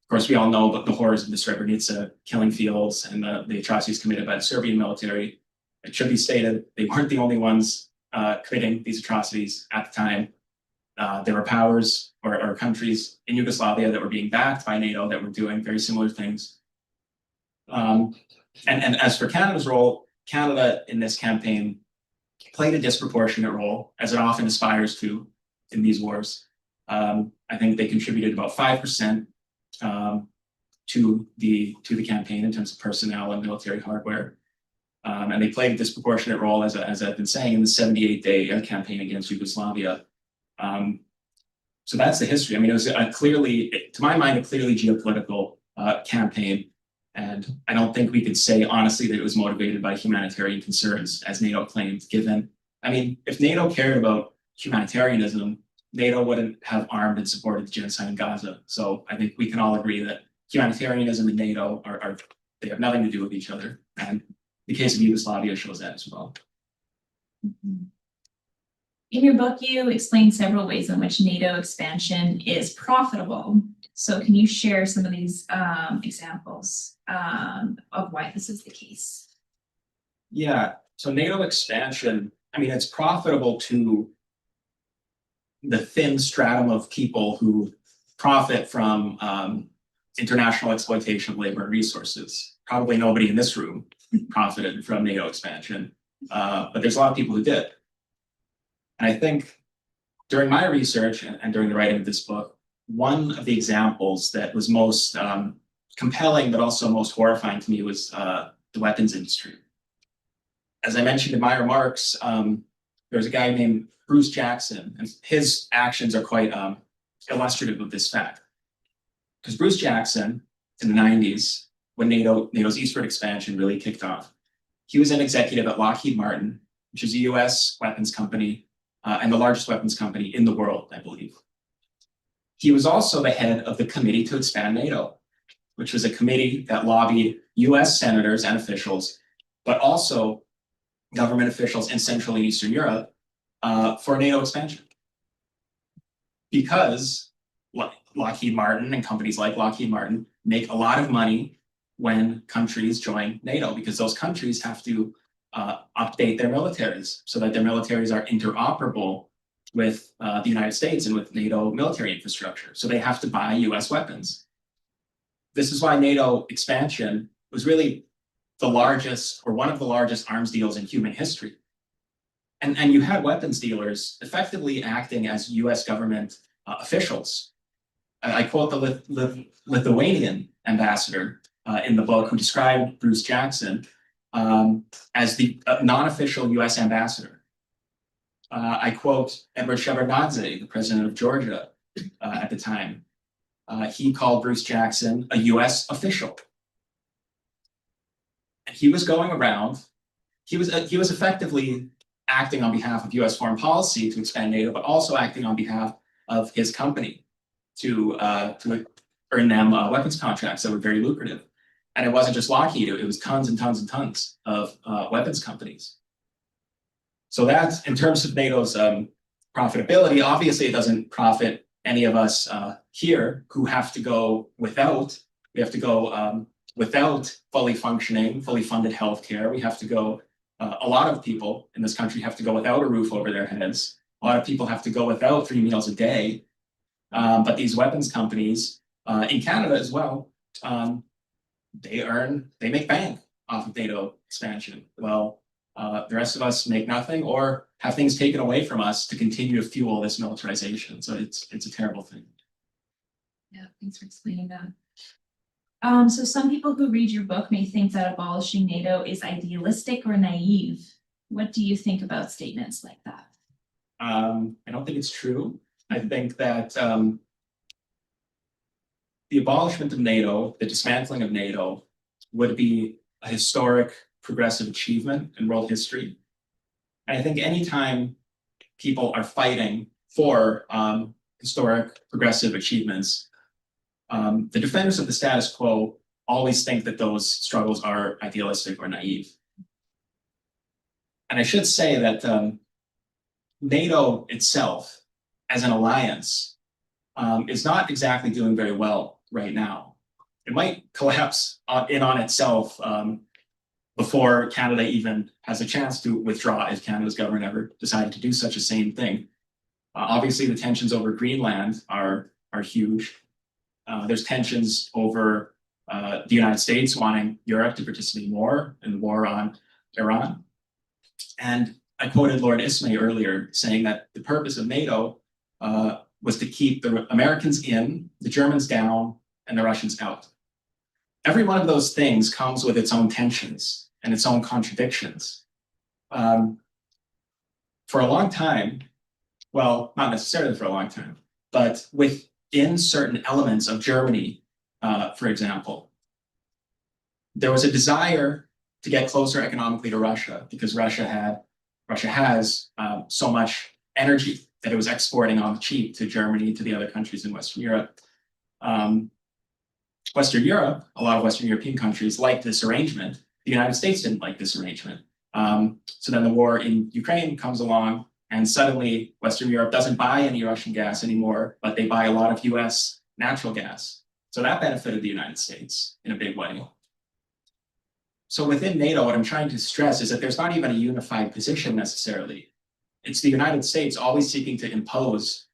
Of course, we all know about the horrors of the Srebrenica killing fields and the atrocities committed by the Serbian military. It should be stated, they weren't the only ones committing these atrocities at the time. There were powers or countries in Yugoslavia that were being backed by NATO that were doing very similar things. And as for Canada's role, Canada in this campaign played a disproportionate role, as it often aspires to in these wars. I think they contributed about 5% to the campaign in terms of personnel and military hardware. And they played a disproportionate role, as I've been saying, in the 78-day campaign against Yugoslavia. So that's the history. I mean, it was to my mind, a clearly geopolitical campaign. And I don't think we could say honestly that it was motivated by humanitarian concerns, as NATO claimed, given, I mean, if NATO cared about humanitarianism, NATO wouldn't have armed and supported the genocide in Gaza. So I think we can all agree that humanitarianism and NATO They have nothing to do with each other. And the case of Yugoslavia shows that as well. In your book, you explain several ways in which NATO expansion is profitable. So can you share some of these examples of why this is the case? Yeah, so NATO expansion, I mean, it's profitable to the thin stratum of people who profit from international exploitation of labor and resources. Probably nobody in this room profited from NATO expansion, but there's a lot of people who did. And I think during my research and during the writing of this book, one of the examples that was most compelling, but also most horrifying to me was the weapons industry. As I mentioned in my remarks, there's a guy named Bruce Jackson, and his actions are quite illustrative of this fact. Because Bruce Jackson, in the 90s, when NATO's eastward expansion really kicked off, he was an executive at Lockheed Martin, which is a US weapons company and the largest weapons company in the world, I believe. He was also the head of the Committee to Expand NATO, which was a committee that lobbied US senators and officials, but also government officials in Central and Eastern Europe for NATO expansion. Because Lockheed Martin and companies like Lockheed Martin make a lot of money when countries join NATO, because those countries have to update their militaries so that their militaries are interoperable with the United States and with NATO military infrastructure. So they have to buy US weapons. This is why NATO expansion was really the largest or one of the largest arms deals in human history. And you had weapons dealers effectively acting as US government officials. I quote the Lithuanian ambassador in the book who described Bruce Jackson as the non-official US ambassador. I quote Edward Shevardnadze, the president of Georgia at the time. He called Bruce Jackson a US official. And he was going around, he was effectively acting on behalf of US foreign policy to expand NATO, but also acting on behalf of his company to earn them weapons contracts that were very lucrative. And it wasn't just Lockheed, it was tons and tons and tons of weapons companies. So that's, in terms of NATO's profitability, obviously it doesn't profit any of us here who have to go without, we have to go without fully functioning, fully funded healthcare. We have to go, a lot of people in this country have to go without a roof over their heads. A lot of people have to go without 3 meals a day. But these weapons companies, in Canada as well, they make bank off of NATO expansion. Well, the rest of us make nothing or have things taken away from us to continue to fuel this militarization. So it's a terrible thing. Yeah, thanks for explaining that. So some people who read your book may think that abolishing NATO is idealistic or naive. What do you think about statements like that? I don't think it's true. I think that the abolishment of NATO, the dismantling of NATO, would be a historic progressive achievement in world history. And I think anytime people are fighting for historic progressive achievements, the defenders of the status quo always think that those struggles are idealistic or naive. And I should say that NATO itself, as an alliance, is not exactly doing very well right now. It might collapse in on itself before Canada even has a chance to withdraw, if Canada's government ever decided to do such a same thing. Obviously, the tensions over Greenland are huge. There's tensions over the United States wanting Europe to participate more in the war on Iran. And I quoted Lord Ismay earlier saying that the purpose of NATO was to keep the Americans in, the Germans down, and the Russians out. Every one of those things comes with its own tensions and its own contradictions. For a long time, well, not necessarily for a long time, but within certain elements of Germany, for example, there was a desire to get closer economically to Russia because Russia has so much energy that it was exporting on the cheap to Germany, to the other countries in Western Europe. Western Europe, a lot of Western European countries liked this arrangement. The United States didn't like this arrangement. So then the war in Ukraine comes along, and suddenly Western Europe doesn't buy any Russian gas anymore, but they buy a lot of US natural gas. So that benefited the United States in a big way. So within NATO, what I'm trying to stress is that there's not even a unified position necessarily. It's the United States always seeking to impose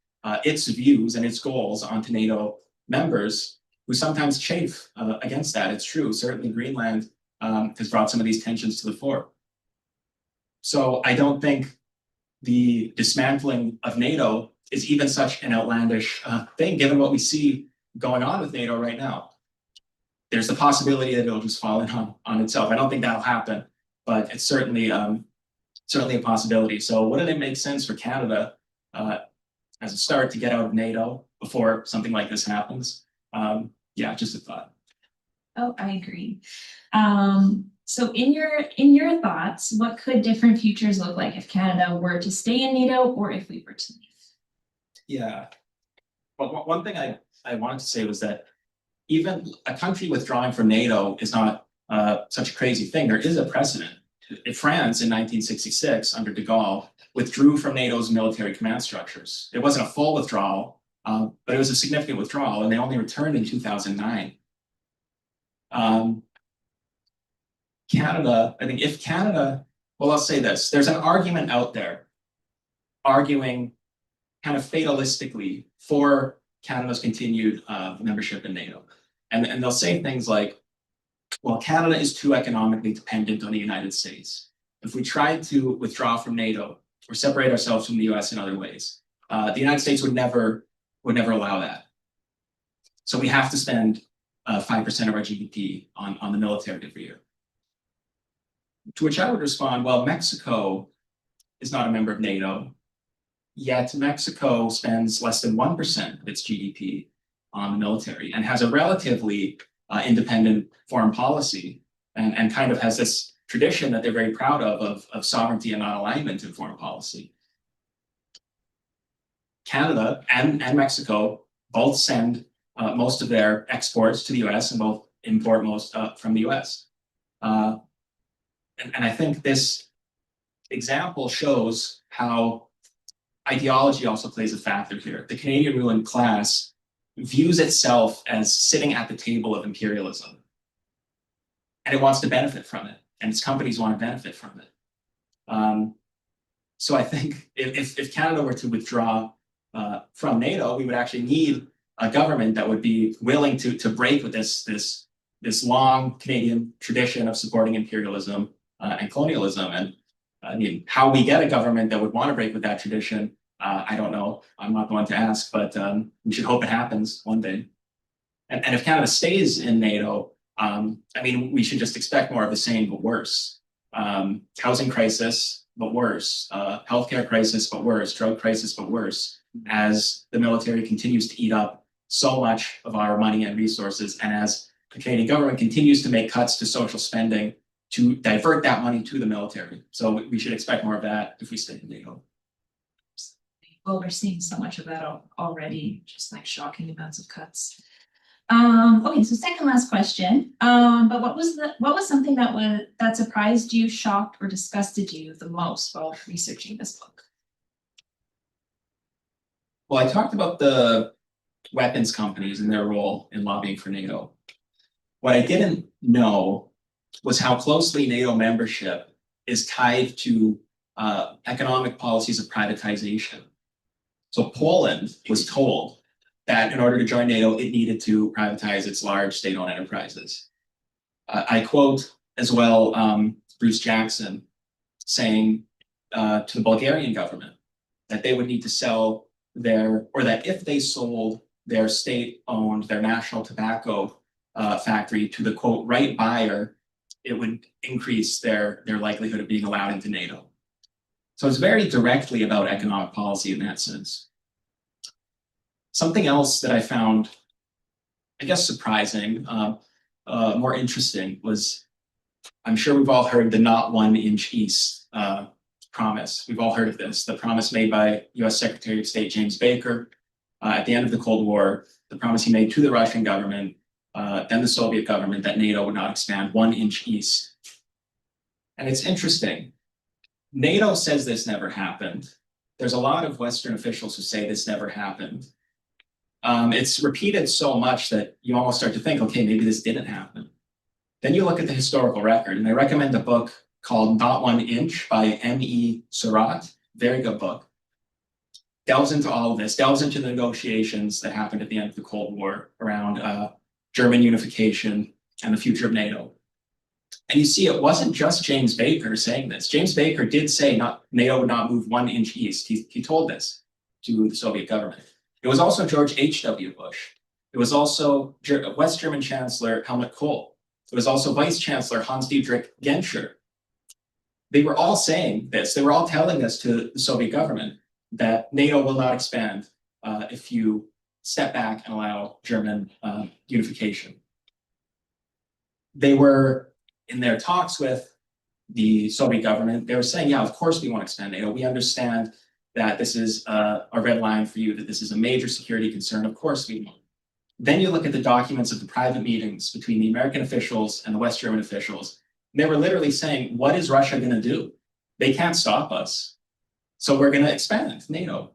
its views and its goals onto NATO members who sometimes chafe against that. It's true. Certainly Greenland has brought some of these tensions to the fore. So I don't think the dismantling of NATO is even such an outlandish thing, given what we see going on with NATO right now. There's the possibility that it'll just fall in on itself. I don't think that'll happen, but it's certainly certainly a possibility. So wouldn't it make sense for Canada as a start to get out of NATO before something like this happens? Yeah, just a thought. Oh, I agree. So in your thoughts, what could different futures look like if Canada were to stay in NATO or if we were to leave? Yeah. Well, one thing I wanted to say was that even a country withdrawing from NATO is not such a crazy thing. There is a precedent. France in 1966, under de Gaulle, withdrew from NATO's military command structures. It wasn't a full withdrawal, but it was a significant withdrawal, and they only returned in 2009. Canada, I think if Canada, well, I'll say this, there's an argument out there arguing kind of fatalistically for Canada's continued membership in NATO. And they'll say things like, well, Canada is too economically dependent on the United States. If we tried to withdraw from NATO or separate ourselves from the US in other ways, the United States would never allow that. So we have to spend 5% of our GDP on the military every year. To which I would respond, well, Mexico is not a member of NATO, yet Mexico spends less than 1% of its GDP on the military and has a relatively independent foreign policy and kind of has this tradition that they're very proud of sovereignty and non-alignment in foreign policy. Canada and Mexico both send most of their exports to the US and both import most from the US. And I think this example shows how ideology also plays a factor here. The Canadian ruling class views itself as sitting at the table of imperialism. And it wants to benefit from it. And its companies want to benefit from it. So I think if Canada were to withdraw from NATO, we would actually need a government that would be willing to break with this long Canadian tradition of supporting imperialism and colonialism. And I mean, how we get a government that would want to break with that tradition, I don't know. I'm not the one to ask, but we should hope it happens one day. And if Canada stays in NATO, I mean, we should just expect more of the same, but worse. Housing crisis, but worse. Healthcare crisis, but worse. Drug crisis, but worse. As the military continues to eat up so much of our money and resources, and as the Canadian government continues to make cuts to social spending to divert that money to the military. So we should expect more of that if we stay in NATO. Well, we're seeing so much of that already, just like shocking amounts of cuts. Okay, so second last question. But what was something that surprised you, shocked, or disgusted you the most while researching this book? Well, I talked about the weapons companies and their role in lobbying for NATO. What I didn't know was how closely NATO membership is tied to economic policies of privatization. So Poland was told that in order to join NATO, it needed to privatize its large state-owned enterprises. I quote as well Bruce Jackson saying to the Bulgarian government that they would need to sell or that if they sold their state-owned, their national tobacco factory to the quote right buyer, it would increase their likelihood of being allowed into NATO. So it's very directly about economic policy in that sense. Something else that I found, I guess, surprising, more interesting was, I'm sure we've all heard the not 1 inch east promise. We've all heard of this, the promise made by US Secretary of State James Baker at the end of the Cold War, the promise he made to the Russian government than the Soviet government that NATO would not expand 1 inch east. And it's interesting. NATO says this never happened. There's a lot of Western officials who say this never happened. It's repeated so much that you almost start to think, okay, maybe this didn't happen. Then you look at the historical record, and I recommend a book called Not 1 Inch by M.E. Surratt. Very good book. Delves into all of this, delves into the negotiations that happened at the end of the Cold War around German unification and the future of NATO. And you see, it wasn't just James Baker saying this. James Baker did say NATO would not move 1 inch east. He told this to the Soviet government. It was also George H.W. Bush. It was also West German Chancellor Helmut Kohl. It was also Vice Chancellor Hans-Dietrich Genscher. They were all saying this. They were all telling this to the Soviet government, that NATO will not expand if you step back and allow German unification. They were, in their talks with the Soviet government, they were saying, yeah, of course we want to expand NATO. We understand that this is a red line for you, that this is a major security concern. Of course we want. Then you look at the documents of the private meetings between the American officials and the West German officials. They were literally saying, what is Russia going to do? They can't stop us. So we're going to expand NATO.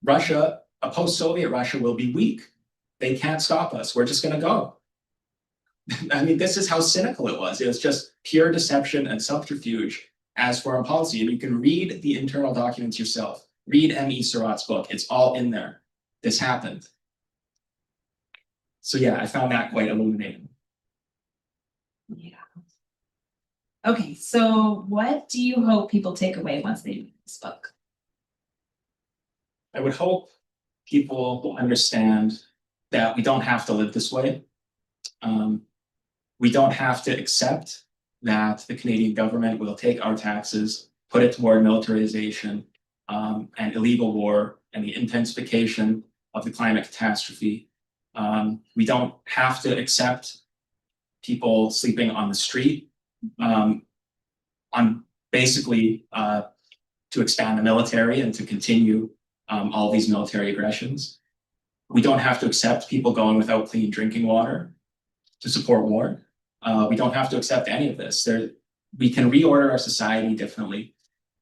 Russia, a post-Soviet Russia, will be weak. They can't stop us. We're just going to go. I mean, this is how cynical it was. It was just pure deception and subterfuge as foreign policy. And you can read the internal documents yourself. Read M.E. Surratt's book. It's all in there. This happened. So yeah, I found that quite illuminating. Yeah. Okay, so what do you hope people take away once they read this book? I would hope people will understand that we don't have to live this way. We don't have to accept that the Canadian government will take our taxes, put it toward militarization and illegal war and the intensification of the climate catastrophe. We don't have to accept people sleeping on the street on basically to expand the military and to continue all these military aggressions. We don't have to accept people going without clean drinking water to support war. We don't have to accept any of this. We can reorder our society differently.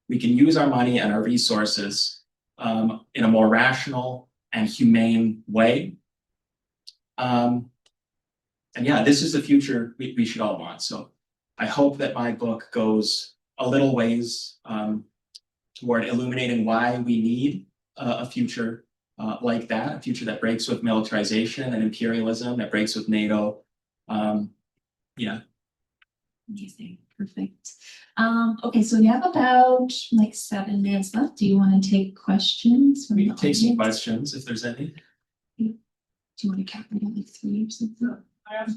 We can use our money and our resources in a more rational and humane way. And yeah, this is the future we should all want. So I hope that my book goes a little ways toward illuminating why we need a future like that, a future that breaks with militarization and imperialism, that breaks with NATO. Yeah. Amazing, perfect. Okay, so we have about like 7 minutes left. Do you want to take questions from We the can take some audience? questions if there's any. Do you want to cap it at like 3 or something?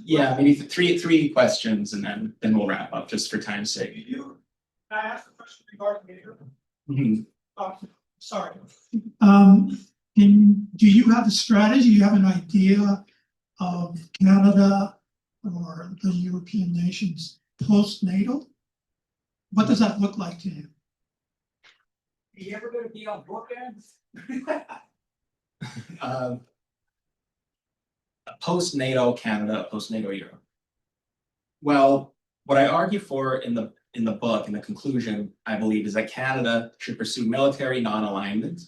Yeah, maybe three questions, and then we'll wrap up just for time's sake. Can I ask a question regarding NATO? Mhm. Sorry. Do you have a strategy? Do you have an idea of Canada or the European nations post-NATO? What does that look like to you? Are you ever going to be on bookends? Post-NATO Canada, post-NATO Europe. Well, what I argue for in the book, in the conclusion, I believe, is that Canada should pursue military non-alignment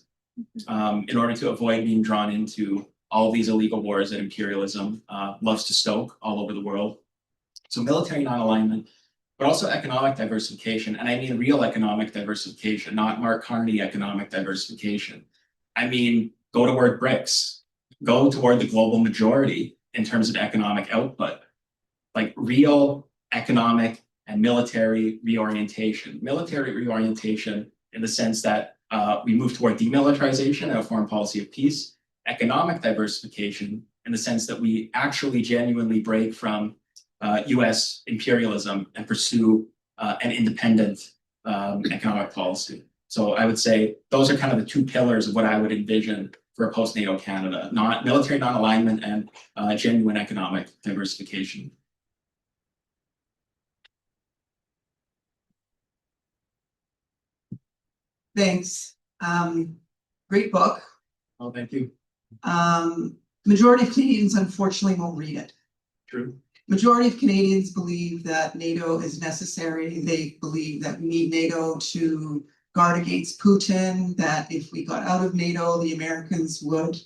in order to avoid being drawn into all these illegal wars that imperialism loves to stoke all over the world. So military non-alignment, but also economic diversification. And I mean real economic diversification, not Mark Carney economic diversification. I mean, go toward BRICS, go toward the global majority in terms of economic output, like real economic and military reorientation. Military reorientation in the sense that we move toward demilitarization and a foreign policy of peace. Economic diversification in the sense that we actually genuinely break from US imperialism and pursue an independent economic policy. So I would say those are kind of the two pillars of what I would envision for a post-NATO Canada, not military non-alignment and genuine economic diversification. Thanks. Great book. Oh, thank you. Majority of Canadians unfortunately won't read it. True. Majority of Canadians believe that NATO is necessary. They believe that we need NATO to guard against Putin, that if we got out of NATO, the Americans would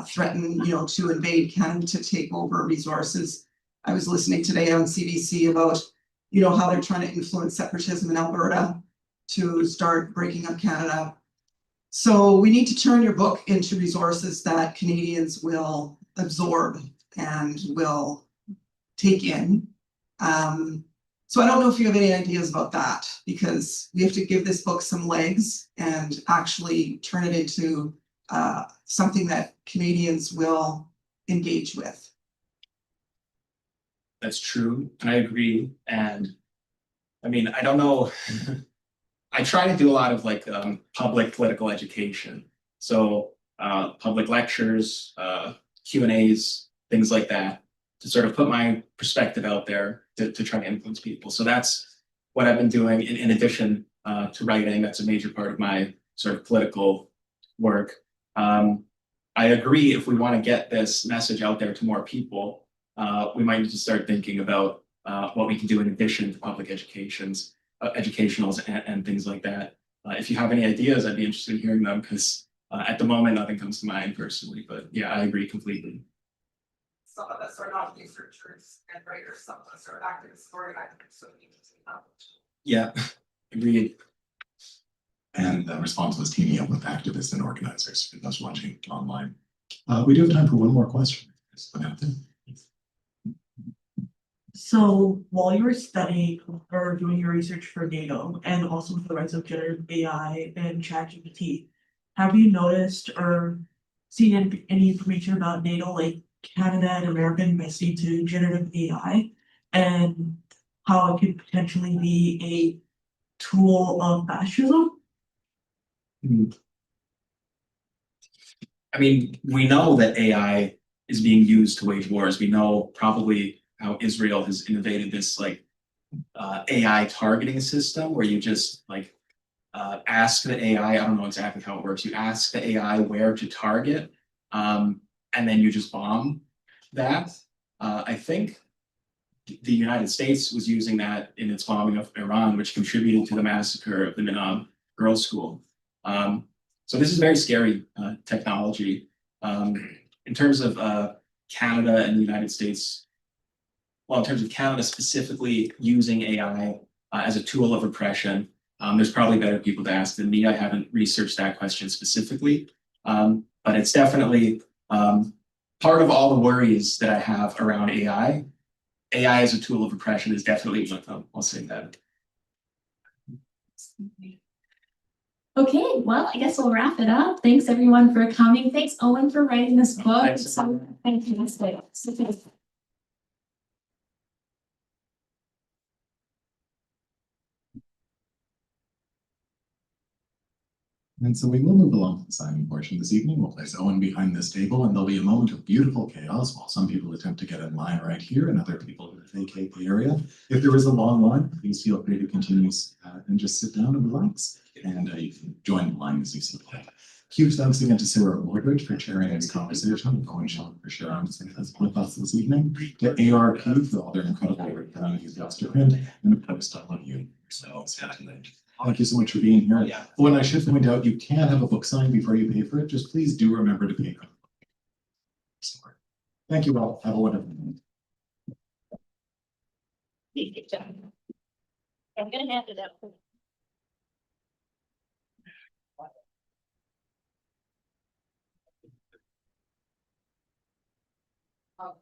threaten, to invade Canada, to take over resources. I was listening today on CBC about, how they're trying to influence separatism in Alberta to start breaking up Canada. So we need to turn your book into resources that Canadians will absorb and will take in. So I don't know if you have any ideas about that, because we have to give this book some legs and actually turn it into something that Canadians will engage with. That's true, and I agree. And I mean, I don't know. I try to do a lot of like public political education. So public lectures, Q&As, things like that, to sort of put my perspective out there to try to influence people. So that's what I've been doing in addition to writing. That's a major part of my sort of political work. I agree, if we want to get this message out there to more people, we might need to start thinking about what we can do in addition to public educationals and things like that. If you have any ideas, I'd be interested in hearing them, because at the moment, nothing comes to mind personally, but yeah, I agree completely. Some of us are not researchers and writers, some of us are activists or activists, so we need to Yeah, agreed. And the response was teaming up with activists and organizers for those watching online. We do have time for one more question. So while you were studying or doing your research for NATO and also with the rise of generative AI and ChatGPT, have you noticed or seen any information about NATO, like Canada and America investing to generative AI, and how it could potentially be a tool of fascism? I mean, we know that AI is being used to wage wars. We know probably how Israel has innovated this like AI targeting system, where you just like ask the AI, I don't know exactly how it works. You ask the AI where to target, and then you just bomb that. I think the United States was using that in its bombing of Iran, which contributed to the massacre of the Minab Girls' School. So this is very scary technology. In terms of Canada and the United States, well, in terms of Canada specifically using AI as a tool of oppression, there's probably better people to ask than me. I haven't researched that question specifically, but it's definitely part of all the worries that I have around AI. AI as a tool of oppression is definitely one of them. I'll say that. Okay, well, I guess we'll wrap it up. Thanks everyone for coming. Thanks, Owen, for writing this book. Thanks. It's so fantastic. And so we will move along to the signing portion this evening. We'll place Owen behind this table, and there'll be a moment of beautiful chaos while some people attempt to get in line right here and other people vacate the area. If there is a long line, please feel free to continue and just sit down and relax. And you can join the line as you see fit. Huge thanks again to Sarah Borbridge for chairing this conversation, and Owen Schalk for sharing with us this evening, to ARP for all their incredible work on these to print, and of course to all of you yourselves here tonight. Thank you so much for being here. Yeah. When I should point out, you can have a book signed before you pay for it. Just please do remember to pay for it. Thank you all. Have a wonderful night. Good job. I'm gonna hand it up. Oh,